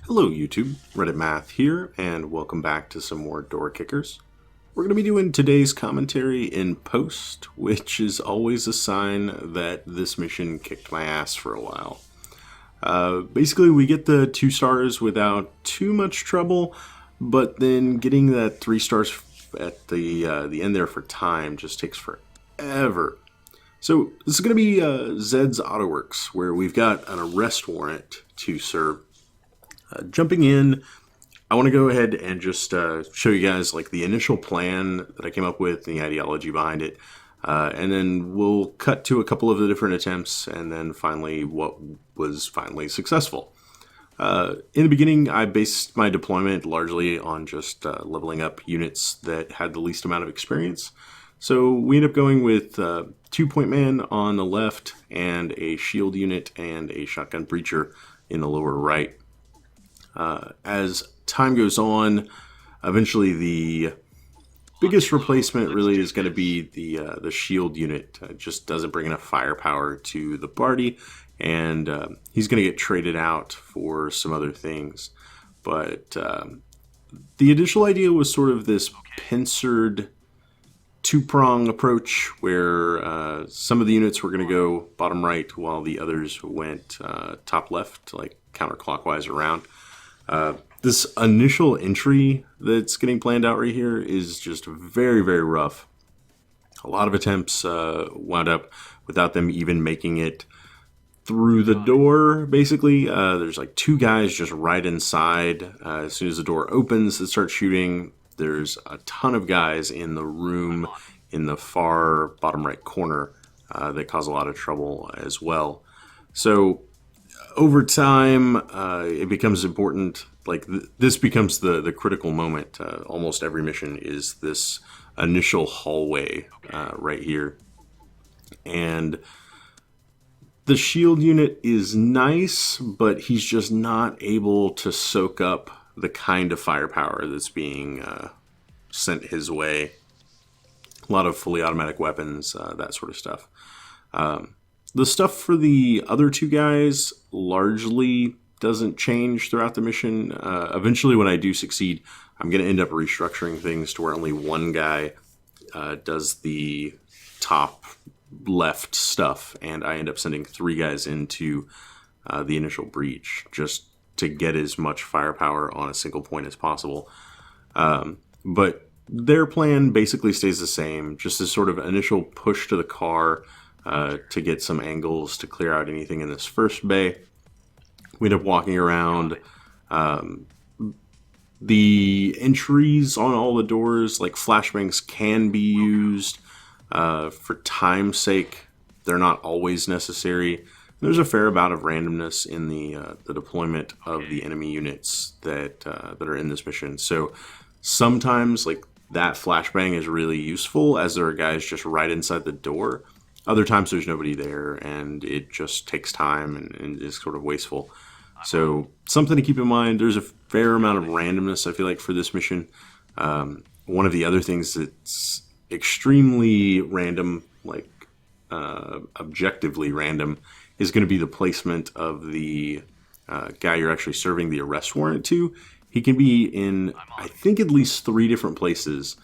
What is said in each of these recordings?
Hello YouTube, Reddit Math here, and welcome back to some more door kickers. We're going to be doing today's commentary in post, which is always a sign that this mission kicked my ass for a while. Basically, we get the 2 stars without too much trouble, but then getting that 3 stars at the end there for time just takes forever. So this is going to be Zed's Autoworks, where we've got an arrest warrant to serve. Jumping in, I want to go ahead and just show you guys like the initial plan that I came up with, the ideology behind it, and then we'll cut to a couple of the different attempts, and then finally what was finally successful. In the beginning, I based my deployment largely on just leveling up units that had the least amount of experience. So we ended up going with 2-point man on the left, and a shield unit and a shotgun breacher in the lower right. As time goes on, eventually the biggest replacement really is going to be the shield unit. It just doesn't bring enough firepower to the party, and he's going to get traded out for some other things. But the initial idea was sort of this pincered two-prong approach where some of the units were going to go bottom right while the others went top left, like counterclockwise around. This initial entry that's getting planned out right here is just very, very rough. A lot of attempts wound up without them even making it through the door, basically. There's like 2 guys just right inside. As soon as the door opens, they start shooting. There's a ton of guys in the room in the far bottom right corner that cause a lot of trouble as well. So over time, it becomes important, like this becomes the critical moment. Almost every mission is this initial hallway right here. And the shield unit is nice, but he's just not able to soak up the kind of firepower that's being sent his way. A lot of fully automatic weapons, that sort of stuff. The stuff for the other 2 guys largely doesn't change throughout the mission. Eventually, when I do succeed, I'm going to end up restructuring things to where only 1 guy does the top left stuff, and I end up sending 3 guys into the initial breach just to get as much firepower on a single point as possible. But their plan basically stays the same, just this sort of initial push to the car to get some angles to clear out anything in this first bay. We end up walking around. The entries on all the doors, like flashbangs, can be used for time's sake. They're not always necessary. There's a fair amount of randomness in the deployment of the enemy units that are in this mission. So sometimes, like, that flashbang is really useful as there are guys just right inside the door. Other times there's nobody there, and it just takes time and is sort of wasteful. So something to keep in mind. There's a fair amount of randomness, I feel like, for this mission. One of the other things that's extremely random, like objectively random, is going to be the placement of the guy you're actually serving the arrest warrant to. He can be in, I think, at least 3 different places.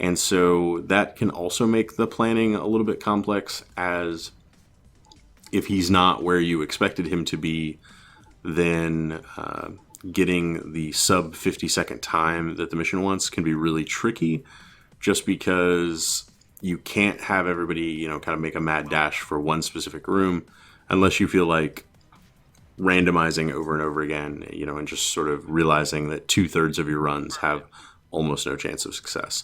And so that can also make the planning a little bit complex, as if he's not where you expected him to be, then getting the sub 50-second time that the mission wants can be really tricky, just because you can't have everybody, kind of make a mad dash for one specific room unless you feel like randomizing over and over again, and just sort of realizing that 2/3 of your runs have almost no chance of success.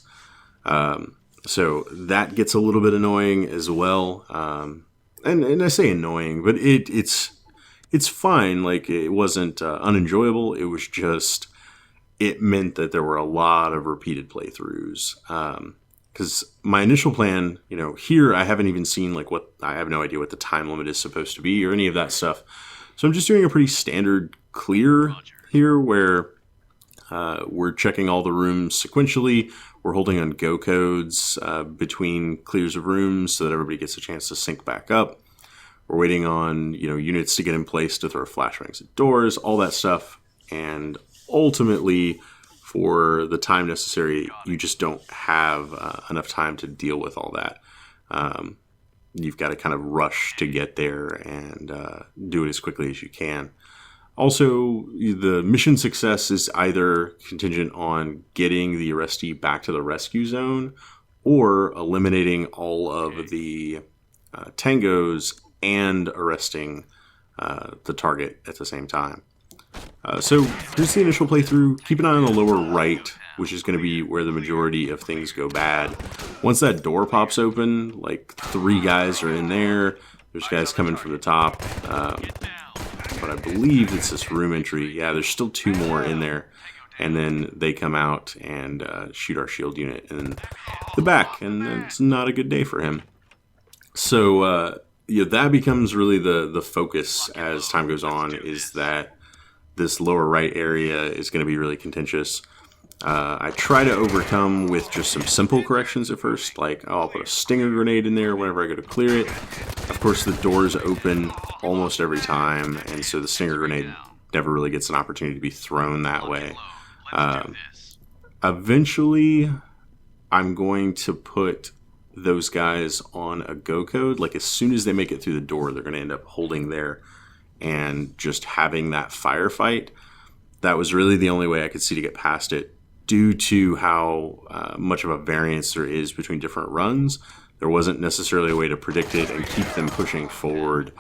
So that gets a little bit annoying as well. And I say annoying, but it's fine. Like, it wasn't unenjoyable. It was just, it meant that there were a lot of repeated playthroughs. Because my initial plan, here I haven't even seen I have no idea what the time limit is supposed to be or any of that stuff. So I'm just doing a pretty standard clear here, where we're checking all the rooms sequentially. We're holding on go codes between clears of rooms so that everybody gets a chance to sync back up. We're waiting on, units to get in place to throw flashbangs at doors, all that stuff. and ultimately, for the time necessary, you just don't have enough time to deal with all that. You've got to kind of rush to get there and do it as quickly as you can. Also, the mission success is either contingent on getting the arrestee back to the rescue zone or eliminating all of the tangos and arresting the target at the same time. So here's the initial playthrough. Keep an eye on the lower right, which is going to be where the majority of things go bad. Once that door pops open, like 3 guys are in there. There's guys coming from the top. But I believe it's this room entry. Yeah, there's still 2 more in there. And then they come out and shoot our shield unit in the back. And it's not a good day for him. So that becomes really the focus as time goes on, is that this lower right area is going to be really contentious. I try to overcome with just some simple corrections at first, like, I'll put a stinger grenade in there whenever I go to clear it. Of course, the doors open almost every time, and so the stinger grenade never really gets an opportunity to be thrown that way. Eventually, I'm going to put those guys on a go code. Like, as soon as they make it through the door, they're going to end up holding there and just having that firefight. That was really the only way I could see to get past it, due to how much of a variance there is between different runs. There wasn't necessarily a way to predict it and keep them pushing forward,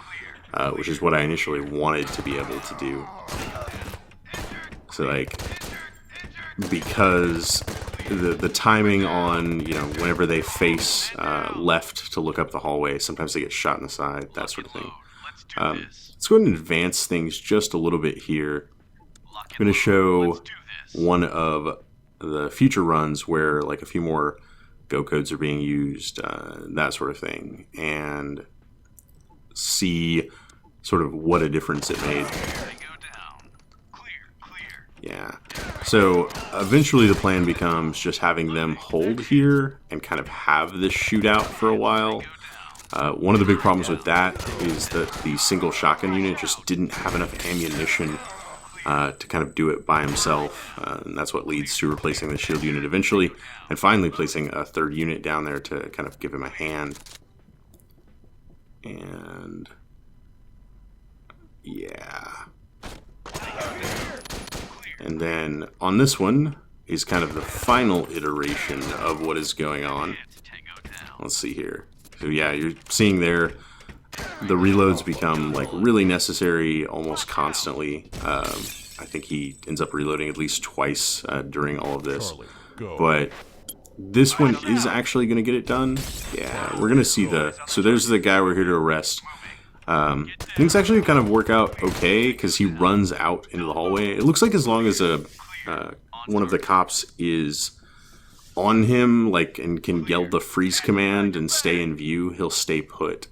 which is what I initially wanted to be able to do. So, like, because the timing on, whenever they face left to look up the hallway, sometimes they get shot in the side, that sort of thing. Let's go ahead and advance things just a little bit here. I'm going to show one of the future runs where, like, a few more go codes are being used, that sort of thing, and see sort of what a difference it made. Yeah. So eventually the plan becomes just having them hold here and kind of have this shootout for a while. One of the big problems with that is that the single shotgun unit just didn't have enough ammunition to kind of do it by himself. And that's what leads to replacing the shield unit eventually, and finally placing a 3rd unit down there to kind of give him a hand. And yeah. And then on this one is kind of the final iteration of what is going on. Let's see here. So yeah, you're seeing there the reloads become, like, really necessary almost constantly. I think he ends up reloading at least twice during all of this. But this one is actually going to get it done. Yeah, we're going to see so there's the guy we're here to arrest. Things actually kind of work out okay because he runs out into the hallway. It looks like as long as one of the cops is on him, like, and can yell the freeze command and stay in view, he'll stay put.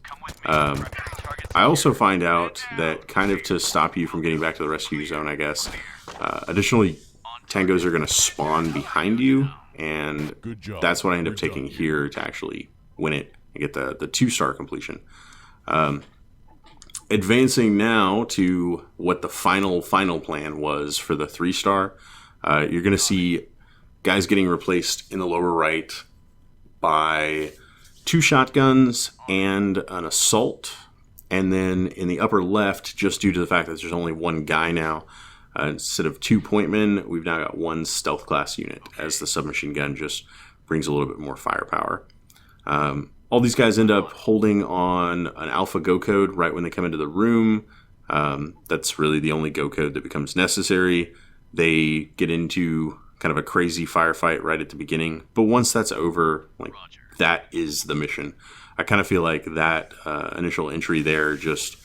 I also find out that, kind of to stop you from getting back to the rescue zone, I guess, additionally, tangos are going to spawn behind you, and that's what I end up taking here to actually win it and get the 2-star completion. Advancing now to what the final plan was for the 3-star, you're going to see guys getting replaced in the lower right by 2 shotguns and an assault. And then in the upper left, just due to the fact that there's only 1 guy now, instead of 2 pointmen, we've now got 1 stealth class unit, as the submachine gun just brings a little bit more firepower. All these guys end up holding on an alpha go code right when they come into the room. That's really the only go code that becomes necessary. They get into kind of a crazy firefight right at the beginning, but once that's over, like, that is the mission. I kind of feel like that initial entry there just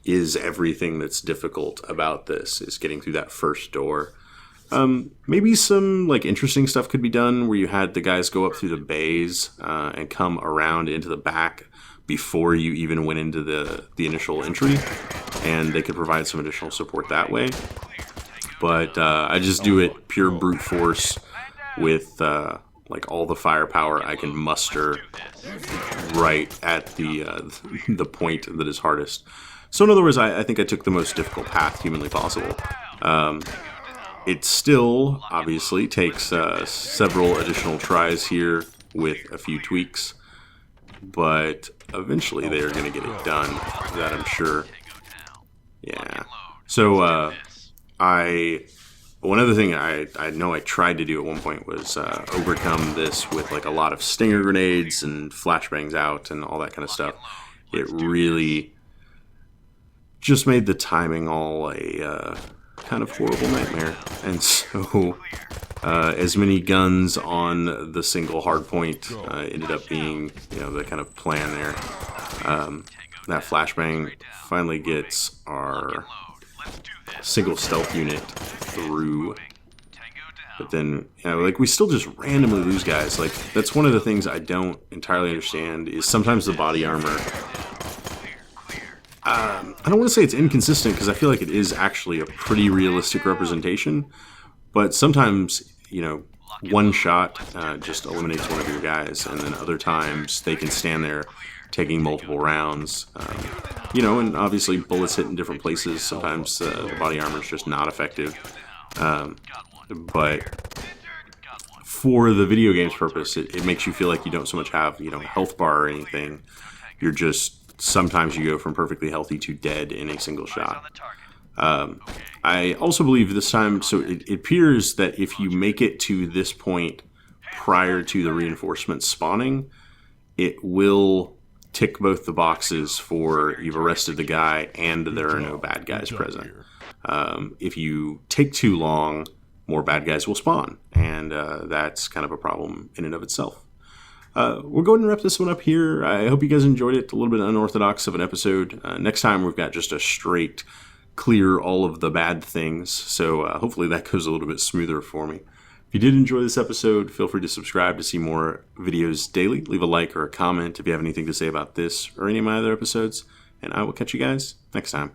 is everything that's difficult about this, is getting through that first door. Maybe some, like, interesting stuff could be done where you had the guys go up through the bays and come around into the back before you even went into the initial entry, and they could provide some additional support that way. But I just do it pure brute force with like all the firepower I can muster right at the point that is hardest. So in other words, I think I took the most difficult path humanly possible. It still, obviously, takes several additional tries here with a few tweaks, but eventually they are going to get it done, that I'm sure. Yeah. So, one other thing I know I tried to do at one point was overcome this with like a lot of stinger grenades and flashbangs out and all that kind of stuff. It really just made the timing all a kind of horrible nightmare. And so as many guns on the single hardpoint ended up being, the kind of plan there. That flashbang finally gets our single stealth unit through, but then we still just randomly lose guys. Like, that's one of the things I don't entirely understand, is sometimes the body armor, I don't want to say it's inconsistent, because I feel like it is actually a pretty realistic representation, but sometimes one shot just eliminates one of your guys, and then other times they can stand there taking multiple rounds. And obviously bullets hit in different places. Sometimes the body armor is just not effective. But for the video game's purpose, it makes you feel like you don't so much have, health bar or anything. You're just, sometimes you go from perfectly healthy to dead in a single shot. I also believe this time, so it appears that if you make it to this point prior to the reinforcements spawning, it will tick both the boxes for you've arrested the guy and there are no bad guys present. If you take too long, more bad guys will spawn, and that's kind of a problem in and of itself. We'll go ahead and wrap this one up here. I hope you guys enjoyed it. A little bit unorthodox of an episode. Next time we've got just a straight clear all of the bad things, so hopefully that goes a little bit smoother for me. If you did enjoy this episode, feel free to subscribe to see more videos daily. Leave a like or a comment if you have anything to say about this or any of my other episodes, and I will catch you guys next time.